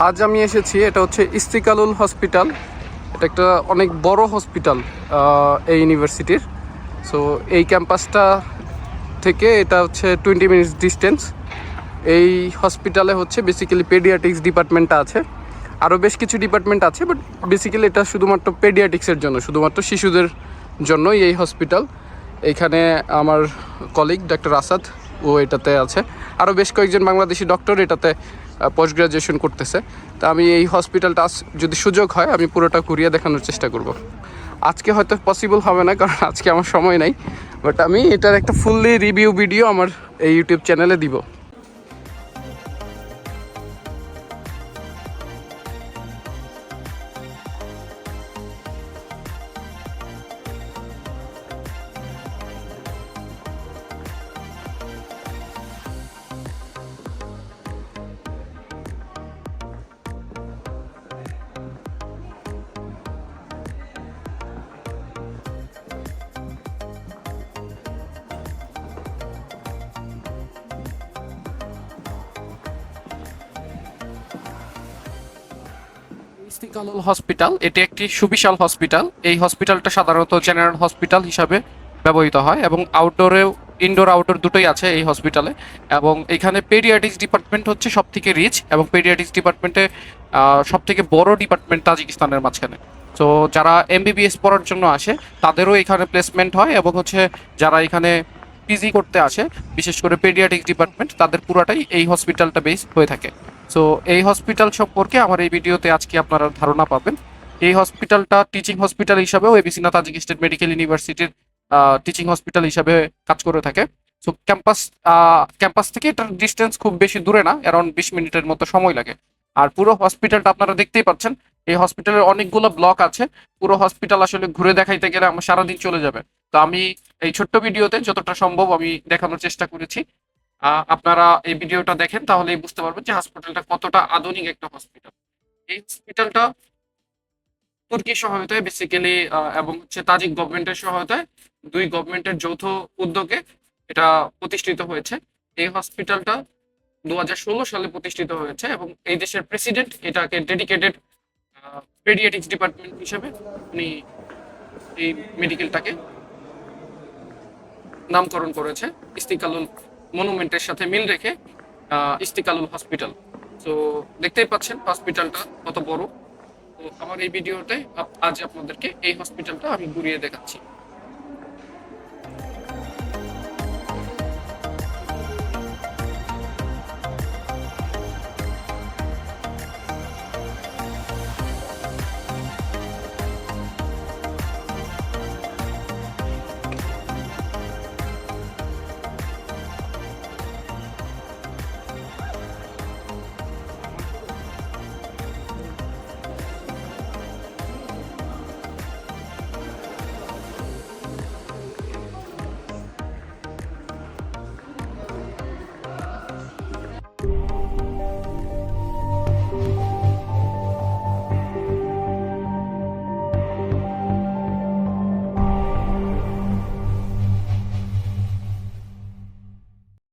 আজ আমি এসেছি, এটা হচ্ছে ইস্তিকালুল হসপিটাল। এটা একটা অনেক বড় হসপিটাল এই ইউনিভার্সিটির। সো এই ক্যাম্পাসটা থেকে এটা হচ্ছে 20 মিনিটস ডিস্টেন্স। এই হসপিটালে হচ্ছে বেসিক্যালি পেডিয়াট্রিক্স ডিপার্টমেন্টটা আছে, আরও বেশ কিছু ডিপার্টমেন্ট আছে, বাট বেসিক্যালি এটা শুধুমাত্র পেডিয়াট্রিক্সের জন্য, শুধুমাত্র শিশুদের জন্যই এই হসপিটাল। এইখানে আমার কলিগ ডাক্তার আসাদ ও এটাতে আছে, আরও বেশ কয়েকজন বাংলাদেশি ডক্টর এটাতে পোস্ট গ্রাজুয়েশন করতেছে। তা আমি এই হসপিটালটা যদি সুযোগ হয় আমি পুরোটা ঘুরিয়ে দেখানোর চেষ্টা করব। আজকে হয়তো পসিবল হবে না, কারণ আজকে আমার সময় নাই, বাট আমি এটার একটা ফুললি রিভিউ ভিডিও আমার এই ইউটিউব চ্যানেলে দিব। ইস্তিকালুল হসপিটাল এটি একটি সুবিশাল হসপিটাল। এই হসপিটালটা সাধারণত জেনারেল হসপিটাল হিসাবে ব্যবহৃত হয় এবং আউটডোরেও, ইনডোর আউটডোর দুটোই আছে এই হসপিটালে। এবং এখানে পেডিয়াট্রিক্স ডিপার্টমেন্ট হচ্ছে সব থেকে রিচ, এবং পেডিয়াট্রিক্স ডিপার্টমেন্টে সব থেকে বড় ডিপার্টমেন্ট তাজিকিস্তানের মাঝখানে। তো যারা এমবিবিএস পড়ার জন্য আসে তাদেরও এখানে প্লেসমেন্ট হয়, এবং হচ্ছে যারা এখানে পিজি করতে আসে, বিশেষ করে পেডিয়াট্রিক্স ডিপার্টমেন্ট, তাদের পুরাটাই এই হসপিটালটা বেস হয়ে থাকে। সো এই হসপিটাল সম্পর্কে আমার এই ভিডিওতে আজকে আপনারা ধারণা পাবেন। এই হসপিটালটা টিচিং হসপিটাল হিসাবেও এবিসিনা তাজিক স্টেট মেডিকেল ইউনিভার্সিটির টিচিং হসপিটাল হিসাবে কাজ করে থাকে। সো ক্যাম্পাস থেকে এটার ডিস্টেন্স খুব বেশি দূরে না, অ্যারাউন্ড 20 মিনিটের মতো সময় লাগে। আর পুরো হসপিটালটা আপনারা দেখতেই পাচ্ছেন, এই হসপিটালের অনেকগুলো ব্লক আছে। পুরো হসপিটাল আসলে ঘুরে দেখাইতে গেলে আমার সারাদিন চলে যাবে। তো আমি এই ছোট্ট ভিডিওতে যতটা সম্ভব আমি দেখানোর চেষ্টা করেছি। আপনারা এই ভিডিওটা দেখেন তাহলেই বুঝতে পারবেন যে হসপিটালটা কতটা আধুনিক একটা হসপিটাল। এই হসপিটালটা তুর্কি সহায়তায় বেসিক্যালি, এবং হচ্ছে তাজিক গভর্নমেন্টের সহায়তায়, দুই গভর্নমেন্টের যৌথ উদ্যোগে এটা প্রতিষ্ঠিত হয়েছে। এই হসপিটালটা 2016 সালে প্রতিষ্ঠিত হয়েছে, এবং এই দেশের প্রেসিডেন্ট এটাকে ডেডিকেটেড পেডিয়াট্রিক্স ডিপার্টমেন্ট হিসেবে উনি এই মেডিকেলটাকে নামকরণ করেছে ইস্তিকালুল মনুমেন্টের সাথে মিল রেখে, ইস্তিকালুল হসপিটাল। তো দেখতেই পাচ্ছেন হসপিটালটা কত বড়। তো আমার এই ভিডিওতে আজ আপনাদেরকে এই হসপিটালটা আমি ঘুরিয়ে দেখাচ্ছি।